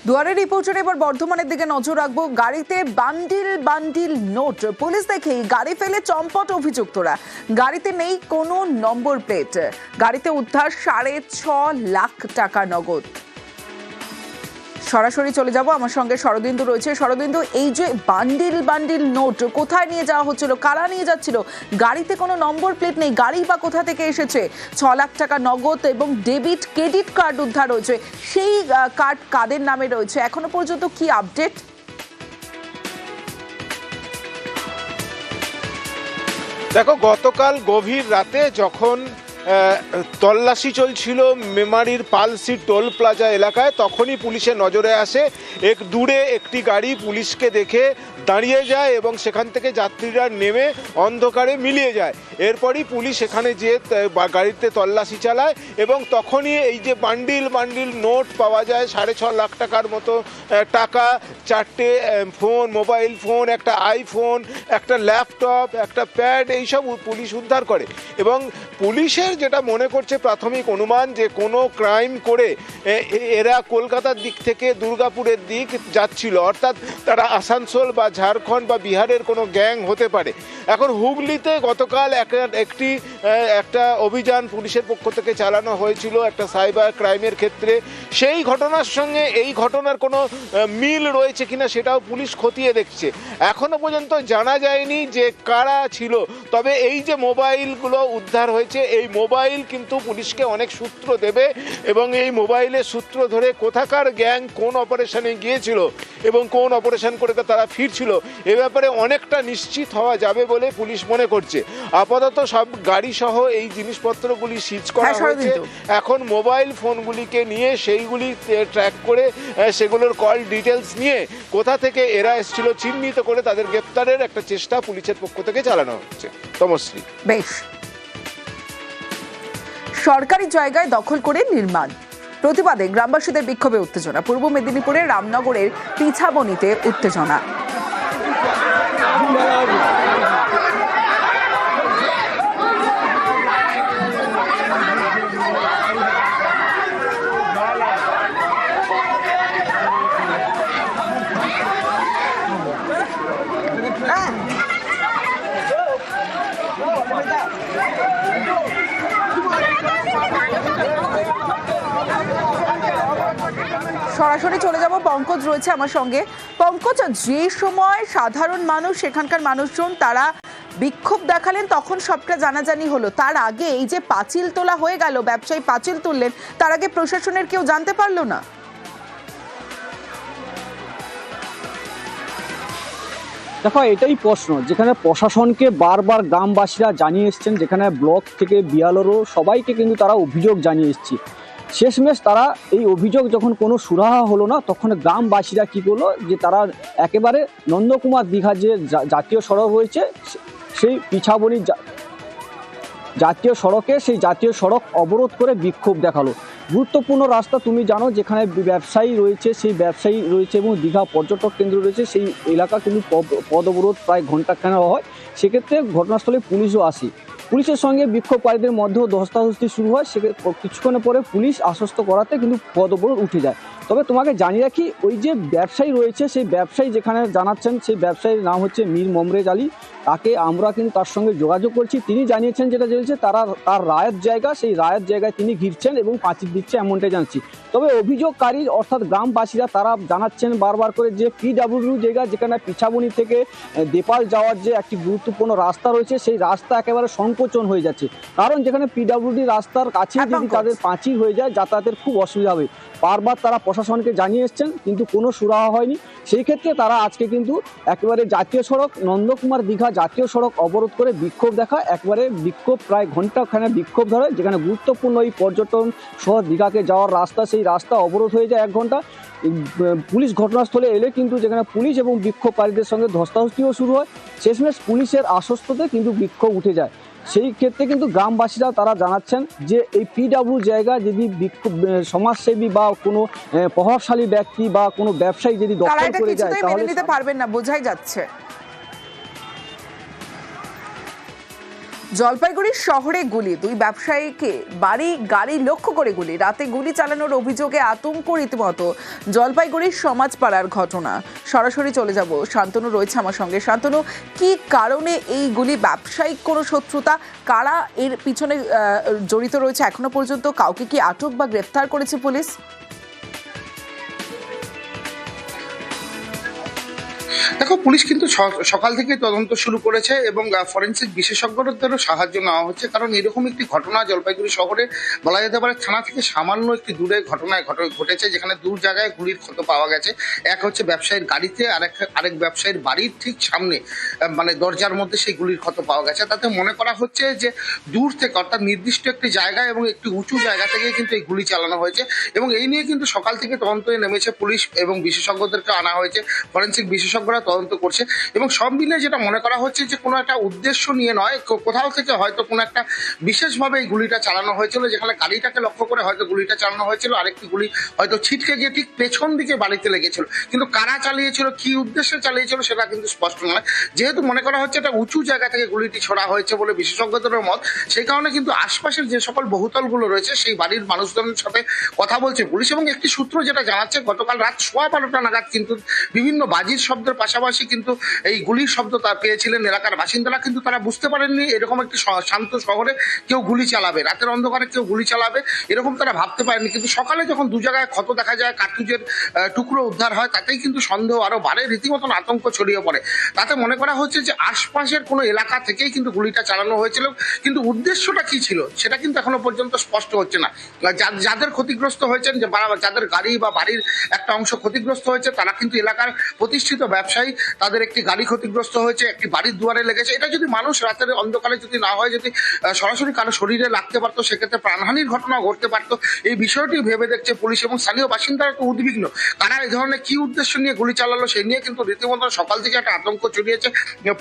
দুয়ারে রিপোর্টার এবার বর্ধমানের দিকে নজর রাখবো। গাড়িতে বান্ডিল বান্ডিল নোট। পুলিশ দেখেই গাড়ি ফেলে চম্পট অভিযুক্তরা। গাড়িতে নেই কোনো নম্বর প্লেট। গাড়িতে উদ্ধার 6.5 লাখ টাকা নগদ। সরাসরি চলে যাব, আমার সঙ্গে শরদিন্দু রয়েছে। শরদিন্দু, এই যে বান্ডিল বান্ডিল নোট কোথায় নিয়ে যাওয়া হচ্ছিল, কারা নিয়ে যাচ্ছিল? গাড়িতে কোনো নম্বর প্লেট নেই, গাড়ি বা কোথা থেকে এসেছে? 6 লাখ টাকা নগদ এবং ডেবিট ক্রেডিট কার্ড উদ্ধার হয়েছে। সেই কার্ড কাদের নামে রয়েছে এখনো পর্যন্ত কি আপডেট? দেখো, গতকাল গভীর রাতে যখন তল্লাশি চলছিল মেমারির পালসি টোল প্লাজা এলাকায়, তখনই পুলিশের নজরে আসে দূরে একটি গাড়ি পুলিশকে দেখে দাঁড়িয়ে যায় এবং সেখান থেকে যাত্রীরা নেমে অন্ধকারে মিলিয়ে যায়। এরপরই পুলিশ এখানে যেয়ে গাড়িতে তল্লাশি চালায় এবং তখনই এই যে বান্ডিল বান্ডিল নোট পাওয়া যায়, 6.5 লাখ টাকার মতো টাকা, 4টে ফোন, মোবাইল ফোন, একটা আইফোন, একটা ল্যাপটপ, একটা প্যাড, এইসব পুলিশ উদ্ধার করে। এবং পুলিশের যেটা মনে করছে প্রাথমিক অনুমান যে কোনো ক্রাইম করে এরা কলকাতার দিক থেকে দুর্গাপুরের দিক যাচ্ছিল, অর্থাৎ তারা আসানসোল বা ঝাড়খণ্ড বা বিহারের কোনো গ্যাং হতে পারে। এখন হুগলিতে গতকাল একটা অভিযান পুলিশের পক্ষ থেকে চালানো হয়েছিল একটা সাইবার ক্রাইমের ক্ষেত্রে। সেই ঘটনার সঙ্গে এই ঘটনার কোনো মিল রয়েছে কিনা সেটাও পুলিশ খতিয়ে দেখছে। এখনো পর্যন্ত জানা যায়নি যে কারা ছিল, তবে এই যে মোবাইলগুলো উদ্ধার হয়েছে, এই মোবাইল কিন্তু পুলিশকে অনেক সূত্র দেবে এবং এই মোবাইলের সূত্র ধরে কোথাকার গ্যাং কোন অপারেশনে গিয়েছিল এবং কোন অপারেশন করে তারা ফিরছিল, এ ব্যাপারে অনেকটা নিশ্চিত হওয়া যাবে বলে পুলিশ মনে করছে। আপাতত সব গাড়ি সহ এই জিনিসপত্রগুলি সিজ করা হয়েছে। এখন মোবাইল ফোনগুলিকে নিয়ে সেইগুলি ট্র্যাক করে সেগুলোর কল ডিটেলস নিয়ে কোথা থেকে এরা এসেছিল চিহ্নিত করে তাদের গ্রেপ্তারের একটা চেষ্টা পুলিশের পক্ষ থেকে চালানো হচ্ছে। তমশ্রী, বেশ। সরকারি জায়গায় দখল করে নির্মাণ, প্রতিবাদে গ্রামবাসীদের বিক্ষোভে উত্তেজনা। পূর্ব মেদিনীপুরের রামনগরের পিছাবনিতে উত্তেজনা। সরাসরি চলে যাব, পঙ্কজ রয়েছে আমার সঙ্গে। পঙ্কজ, যে সময় সাধারণ মানুষ, সেখানকার মানুষজন তারা বিক্ষোভ দেখালেন, তখন সবটা জানাজানি হলো। তার আগে এই যে পাঁচিল তোলা হয়ে গেল, ব্যবসায়ী পাঁচিল তুললেন, তার আগে প্রশাসনের কেউ জানতে পারলো না? দেখো, এটাই প্রশ্ন, যেখানে প্রশাসনকে বারবার গ্রামবাসীরা জানিয়ে এসছেন, যেখানে ব্লক থেকে বিয়ালরও সবাইকে কিন্তু তারা অভিযোগ জানিয়ে এসছে। শেষমেশ তারা এই অভিযোগ যখন কোনো সুরাহা হলো না, তখন গ্রামবাসীরা কী করলো, যে তারা একেবারে নন্দকুমার দীঘা যে জাতীয় সড়ক রয়েছে, সেই পিছাবনি জাতীয় সড়কে সেই জাতীয় সড়ক অবরোধ করে বিক্ষোভ দেখালো। গুরুত্বপূর্ণ রাস্তা, তুমি জানো, যেখানে ব্যবসায়ী রয়েছে, সেই ব্যবসায়ী রয়েছে এবং দীঘা পর্যটক কেন্দ্র রয়েছে, সেই এলাকা কিন্তু পদ অবরোধ প্রায় ঘণ্টাখানেক হয়। সেক্ষেত্রে ঘটনাস্থলে পুলিশও আসে। পুলিশের সঙ্গে বিক্ষোভকারীদের মধ্যেও ধস্তাধস্তি শুরু হয়। কিছুক্ষণের পরে পুলিশ আশ্বস্ত করাতে কিন্তু পদ অবরোধ উঠে যায়। তবে তোমাকে জানিয়ে রাখি, ওই যে ব্যবসায়ী রয়েছে, সেই ব্যবসায়ী যেখানে জানাচ্ছেন, সেই ব্যবসায়ীর নাম হচ্ছে মীর মমরেজ আলী। তাকে আমরা কিন্তু তার সঙ্গে যোগাযোগ করছি। তিনি জানিয়েছেন যেটা চলছে, তার রায়ের জায়গা, সেই রায়ের জায়গায় তিনি ঘিরছেন এবং পাঁচিল দিচ্ছে, এমনটাই জানছি। তবে অভিযোগকারী অর্থাৎ গ্রামবাসীরা তারা জানাচ্ছেন বারবার করে যে পিডাব্লিউডি জায়গা, যেখানে পিছাবনি থেকে দেপাল যাওয়ার যে একটি গুরুত্বপূর্ণ রাস্তা রয়েছে, সেই রাস্তা একেবারে সংকোচন হয়ে যাচ্ছে। কারণ যেখানে পিডাব্লিউডি রাস্তার কাছে যদি তাদের পাঁচিল হয়ে যায়, যাতায়াতের খুব অসুবিধা হবে। বারবার তারা প্রশাসনকে জানিয়ে এসছেন, কিন্তু কোনো সুরাহা হয়নি। সেই ক্ষেত্রে তারা আজকে কিন্তু একেবারে জাতীয় সড়ক নন্দকুমার দীঘা জাতীয় সড়ক অবরোধ করে বিক্ষোভ দেখায়। একবারে বিক্ষোভ প্রায় ঘণ্টাখানে বিক্ষোভ ধরে, যেখানে গুরুত্বপূর্ণ এই পর্যটন সহ দীঘাকে যাওয়ার রাস্তা, সেই রাস্তা অবরোধ হয়ে যায় 1 ঘণ্টা। পুলিশ ঘটনাস্থলে এলে কিন্তু যেখানে পুলিশ এবং বিক্ষোভকারীদের সঙ্গে ধস্তাধস্তিও শুরু হয়। শেষমেশ পুলিশের আশ্বস্ততে কিন্তু বিক্ষোভ উঠে যায়। সেই ক্ষেত্রে কিন্তু গ্রামবাসীরা তারা জানাচ্ছেন যে এই পিডাব্লিউ জায়গা যদি সমাজসেবী বা কোনো প্রভাবশালী ব্যক্তি বা কোনো ব্যবসায়ী যদি দখল করে যায়, তাহলে নিতে পারবেন না, বোঝাই যাচ্ছে। জলপাইগুড়ি শহরে গুলি, দুই ব্যবসায়ীকে বাড়ি গাড়ি লক্ষ্য করে গুলি, রাতে গুলি চালানোর অভিযোগে আতঙ্ক রীতিমতো জলপাইগুড়ির সমাজপাড়ার ঘটনা। সরাসরি চলে যাব, শান্তনু রয়েছে আমার সঙ্গে। শান্তনু, কি কারণে এই গুলি? ব্যবসায়িক কোনো শত্রুতা? কারা এর পিছনে জড়িত রয়েছে এখনো পর্যন্ত? কাউকে কি আটক বা গ্রেফতার করেছে পুলিশ? দেখো, পুলিশ কিন্তু সকাল থেকে তদন্ত শুরু করেছে এবং ফরেন্সিক বিশেষজ্ঞদেরও সাহায্য নেওয়া হচ্ছে। কারণ এরকম একটি ঘটনা জলপাইগুড়ি শহরে বলা যেতে পারে থানা থেকে সামান্য একটি দূরে ঘটেছে, যেখানে দূর জায়গায় গুলির ক্ষত পাওয়া গেছে। এক হচ্ছে ব্যবসায়ীর গাড়িতে, আরেক ব্যবসায়ীর বাড়ির ঠিক সামনে, মানে দরজার মধ্যে সেই গুলির ক্ষত পাওয়া গেছে। তাতে মনে করা হচ্ছে যে দূর থেকে, অর্থাৎ নির্দিষ্ট একটি জায়গায় এবং একটি উঁচু জায়গা থেকে কিন্তু এই গুলি চালানো হয়েছে। এবং এই নিয়ে কিন্তু সকাল থেকে তদন্তে নেমেছে পুলিশ এবং বিশেষজ্ঞদেরকে আনা হয়েছে। ফরেন্সিক বিশেষজ্ঞরা তদন্ত করছে এবং সব মিলে যেটা মনে করা হচ্ছে যে কোনো একটা উদ্দেশ্য নিয়ে নয়, কোথাও থেকে হয়তো কোনো একটা বিশেষভাবে এই গুলিটা চালানো হয়েছিল, যেখানে গাড়িটাকে লক্ষ্য করে হয়তো গুলিটা চালানো হয়েছিল। আরেকটি গুলি হয়তো ছিটকে গিয়ে ঠিক পেছন দিকে বাড়িতে লেগেছিল, কিন্তু কারা চালিয়েছিল, কি উদ্দেশ্যে চালিয়েছিল সেটা কিন্তু স্পষ্ট নয়। যেহেতু মনে করা হচ্ছে এটা উঁচু জায়গা থেকে গুলিটি ছোড়া হয়েছে বলে বিশেষজ্ঞদের মত, সেই কারণে কিন্তু আশপাশের যে সকল বহুতলগুলো রয়েছে সেই বাড়ির মানুষজনের সাথে কথা বলছে পুলিশ। এবং একটি সূত্র যেটা জানাচ্ছে, গতকাল রাত 12:15 নাগাদ কিন্তু বিভিন্ন বাজির শব্দের পাশাপাশি কিন্তু এই গুলির শব্দ তা পেয়েছিলেন এলাকার বাসিন্দারা। কিন্তু তারা বুঝতে পারেননি এরকম একটি শান্ত শহরে কেউ গুলি চালাবে, রাতের অন্ধকারে কেউ গুলি চালাবে, এরকম তারা ভাবতে পারেনি। কিন্তু সকালে যখন দু জায়গায় ক্ষত দেখা যায়, কার্তুজের টুকরো উদ্ধার হয়, তাতেই কিন্তু সন্দেহ আরো বাড়ে, রীতিমতন আতঙ্ক ছড়িয়ে পড়ে। তাতে মনে করা হচ্ছে যে আশপাশের কোনো এলাকা থেকেই কিন্তু গুলিটা চালানো হয়েছিল। কিন্তু উদ্দেশ্যটা কি ছিল সেটা কিন্তু এখনো পর্যন্ত স্পষ্ট হচ্ছে না। যাদের ক্ষতিগ্রস্ত হয়েছেন, যে যাদের গাড়ি বা বাড়ির একটা অংশ ক্ষতিগ্রস্ত হয়েছে, তারা কিন্তু এলাকার প্রতিষ্ঠিত ব্যবসায়ী। তাদের একটি গাড়ি ক্ষতিগ্রস্ত হয়েছে, একটি বাড়ির দুয়ারে লেগেছে। এটা যদি মানুষ রাতের অন্ধকারে যদি না হয়, যদি সরাসরি কারো শরীরে লাগতে পারতো, সেক্ষেত্রে প্রাণহানির ঘটনা ঘটতে পারতো। এই বিষয়টি ভেবে দেখছে পুলিশ এবং স্থানীয় বাসিন্দারা তো উদ্বিগ্ন। কারা এই ধরনের কি উদ্দেশ্য নিয়ে গুলি চালালো সেই নিয়ে কিন্তু রীতিমতো সকাল থেকে একটা আতঙ্ক ছড়িয়েছে।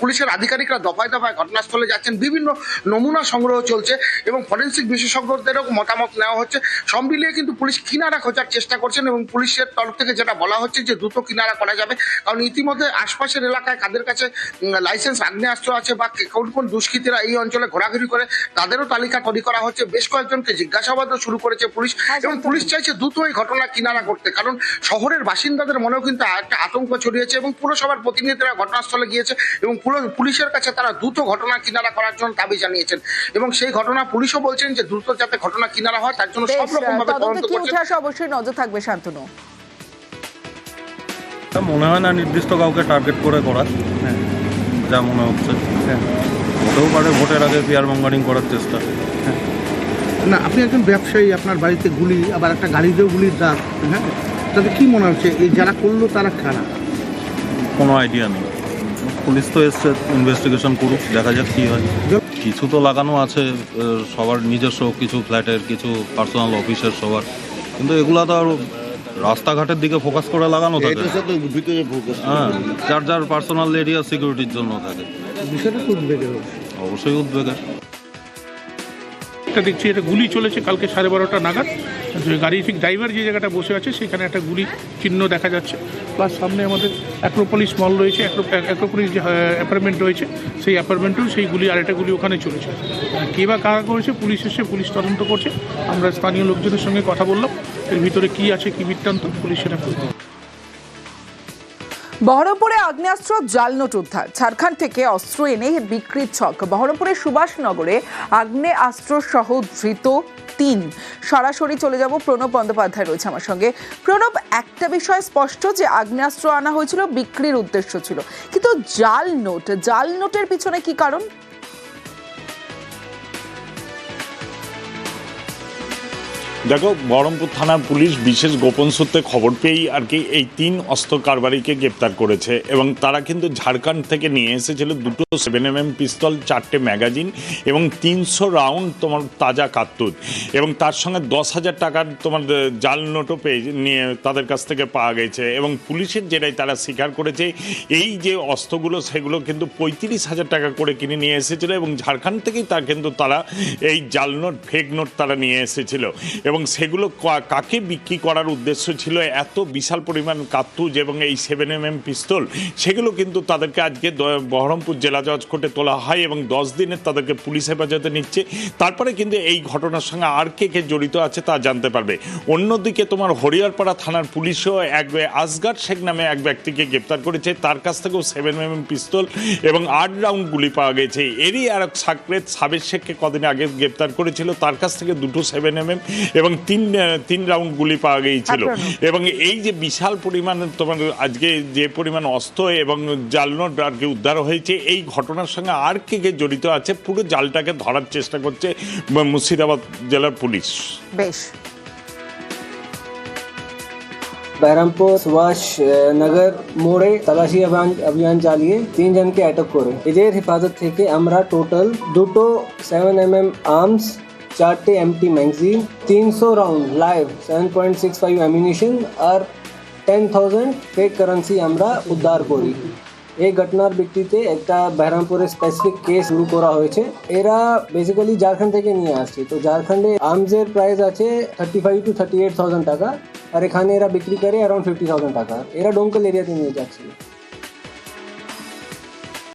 পুলিশের আধিকারিকরা দফায় দফায় ঘটনাস্থলে যাচ্ছেন, বিভিন্ন নমুনা সংগ্রহ চলছে এবং ফরেন্সিক বিশেষজ্ঞদেরও মতামত নেওয়া হচ্ছে। সব মিলিয়ে কিন্তু পুলিশ কিনারা খোঁজার চেষ্টা করছেন এবং পুলিশের তরফ থেকে যেটা বলা হচ্ছে যে দ্রুত কিনারা করা যাবে। কারণ ইতিমধ্যে আশপাশের এলাকায় কাদের কাছে লাইসেন্স আগ্নেয়াস্ত্র আছে বা কোন কোন দুষ্কৃতীরা এই অঞ্চলে ঘোরাঘুরি করে, তাদেরও তালিকা তৈরি করা হচ্ছে। বেশ কয়েকজনকে জিজ্ঞাসাবাদও শুরু করেছে পুলিশ এবং পুলিশ চাইছে দ্রুত এই ঘটনা কিনারা করতে। কারণ শহরের বাসিন্দাদের মনেও কিন্তু একটা আতঙ্ক ছড়িয়েছে এবং পুরসভার প্রতিনিধিরা ঘটনাস্থলে গিয়েছে এবং পুলিশের কাছে তারা দ্রুত ঘটনা কিনারা করার জন্য দাবি জানিয়েছেন। এবং সেই ঘটনা পুলিশও বলছেন যে দ্রুত যাতে ঘটনা কিনারা হয় তার জন্য সব রকম ভাবে তদন্ত করছে। অবশ্যই নজর থাকবে শান্তনু। মনে হয় না নির্দিষ্ট কাউকে টার্গেট করে করা, যা মনে হচ্ছে। হতেও পারে ভোটের আগে পিয়ার মঙ্গারিং করার চেষ্টা। না, আপনি একজন ব্যবসায়ী, আপনার বাড়িতে গুলি, আবার একটা গাড়িতেও গুলির দাগ, হ্যাঁ, তবে কি মনে হচ্ছে এই যারা করলো তারা কারা? কোনো আইডিয়া নেই। পুলিশ তো এসছে, ইনভেস্টিগেশন করুক, দেখা যাক কী হয়। কিছু তো লাগানো আছে সবার নিজস্ব, কিছু ফ্ল্যাটের, কিছু পার্সোনাল অফিসের সবার, কিন্তু এগুলো তো আর রাস্তাঘাটের দিকে ফোকাস করে লাগানো থাকে। হ্যাঁ, যার যার পার্সোনাল এরিয়া সিকিউরিটির জন্য থাকে। বিষয়টা তো উদ্বেগের। অবশ্যই উদ্বেগের। একটা দেখছি এটা গুলি চলেছে কালকে 12:30 নাগাদ। গাড়ি ঠিক ড্রাইভার যে জায়গাটা বসে আছে সেখানে একটা গুলি চিহ্ন দেখা যাচ্ছে। প্লাস সামনে আমাদের অ্যাক্রোপলিস মল রয়েছে, অ্যাক্রোপলিস যে অ্যাপার্টমেন্ট রয়েছে সেই অ্যাপার্টমেন্টেও সেই গুলি, আরেকটা গুলি ওখানে চলেছে। কে বা কারা করেছে পুলিশ এসে পুলিশ তদন্ত করছে। আমরা স্থানীয় লোকজনের সঙ্গে কথা বললাম, এর ভিতরে কি আছে কি বৃত্তান্ত পুলিশ সেটা করবে। বহরমপুরে আগ্নেয়াস্ত্র জাল নোট উদ্ধার, ঝাড়খণ্ড থেকে অস্ত্র এনে বিক্রির ছক। বহরমপুরের সুভাষনগরে আগ্নেয়াস্ত্র সহ ধৃত 3। সরাসরি চলে যাব, প্রণব বন্দ্যোপাধ্যায় রয়েছে আমার সঙ্গে। প্রণব, একটা বিষয় স্পষ্ট যে আগ্নেয়াস্ত্র আনা হয়েছিল, বিক্রির উদ্দেশ্য ছিল, কিন্তু জাল নোটের পিছনে কি কারণ? দেখো, বহরমপুর থানার পুলিশ বিশেষ গোপন সূত্রে খবর পেয়েই আর কি এই 3 অস্ত্র কারবারিকে গ্রেপ্তার করেছে এবং তারা কিন্তু ঝাড়খণ্ড থেকে নিয়ে এসেছিল 2টো 7mm পিস্তল, 4টে ম্যাগাজিন এবং 300 রাউন্ড তোমার তাজা কার্তুজ এবং তার সঙ্গে 10,000 টাকার তোমার জাল নোটও নিয়ে তাদের কাছ থেকে পাওয়া গেছে। এবং পুলিশের যেটাই তারা স্বীকার করেছে, এই যে অস্ত্রগুলো সেগুলো কিন্তু 35,000 টাকা করে কিনে নিয়ে এসেছিল এবং ঝাড়খণ্ড থেকেই কিন্তু তারা এই জাল নোট, ফেক নোট তারা নিয়ে এসেছিল। এবং সেগুলো কাকে বিক্রি করার উদ্দেশ্য ছিল, এত বিশাল পরিমাণ কার্তুজ এবং এই 7mm পিস্তল, সেগুলো কিন্তু তাদেরকে আজকে বহরমপুর জেলা জজ কোর্টে তোলা হয় এবং 10 দিনের তাদেরকে পুলিশ হেফাজতে নিচ্ছে। তারপরে কিন্তু এই ঘটনার সঙ্গে আর কে কে জড়িত আছে তা জানতে পারবে। অন্যদিকে তোমার হরিয়ারপাড়া থানার পুলিশও আসগার শেখ নামে এক ব্যক্তিকে গ্রেপ্তার করেছে, তার কাছ থেকেও 7mm পিস্তল এবং 8 রাউন্ড গুলি পাওয়া গেছে। এরই আর এক সাকরেত সাবের শেখকে কদিন আগে গ্রেপ্তার করেছিল, তার কাছ থেকে 2 7mm এবং 3 রাউন্ড গুলি পাওয়া গিয়েছিল। এবং এই যে বিশাল পরিমাণ তোমার আজকে যে পরিমাণ অস্ত্র এবং জালনোট আর কি উদ্ধার হয়েছে, এই ঘটনার সঙ্গে আর কে কে জড়িত আছে পুরো জালটাকে ধরার চেষ্টা করছে মুর্শিদাবাদ জেলার পুলিশ। বেশ, बहरमपुर सुभाष नगर मोड़े तलाशी अभियान चालिए 3 जन के अटक करे। इधर हिफाजत থেকে আমরা total 2 7mm arms, 4 empty magazine, 300 round live 7.65 ammunition और 10,000 फेक কারেন্সি আমরা উদ্ধার করি। এই ঘটনার ভিত্তিতে একটা বহরমপুরে স্পেসিফিক কেস শুরু করা হয়েছে। এরা বেসিক্যালি ঝাড়খণ্ড থেকে নিয়ে আসছে। তো ঝাড়খণ্ডে আর্মসের প্রাইস আছে 35 to 38,000 টাকা, আর এখানে এরা বিক্রি করে অ্যারাউন্ড 50,000 টাকা। এরা ডোমকল এরিয়াতে নিয়ে যাচ্ছিল।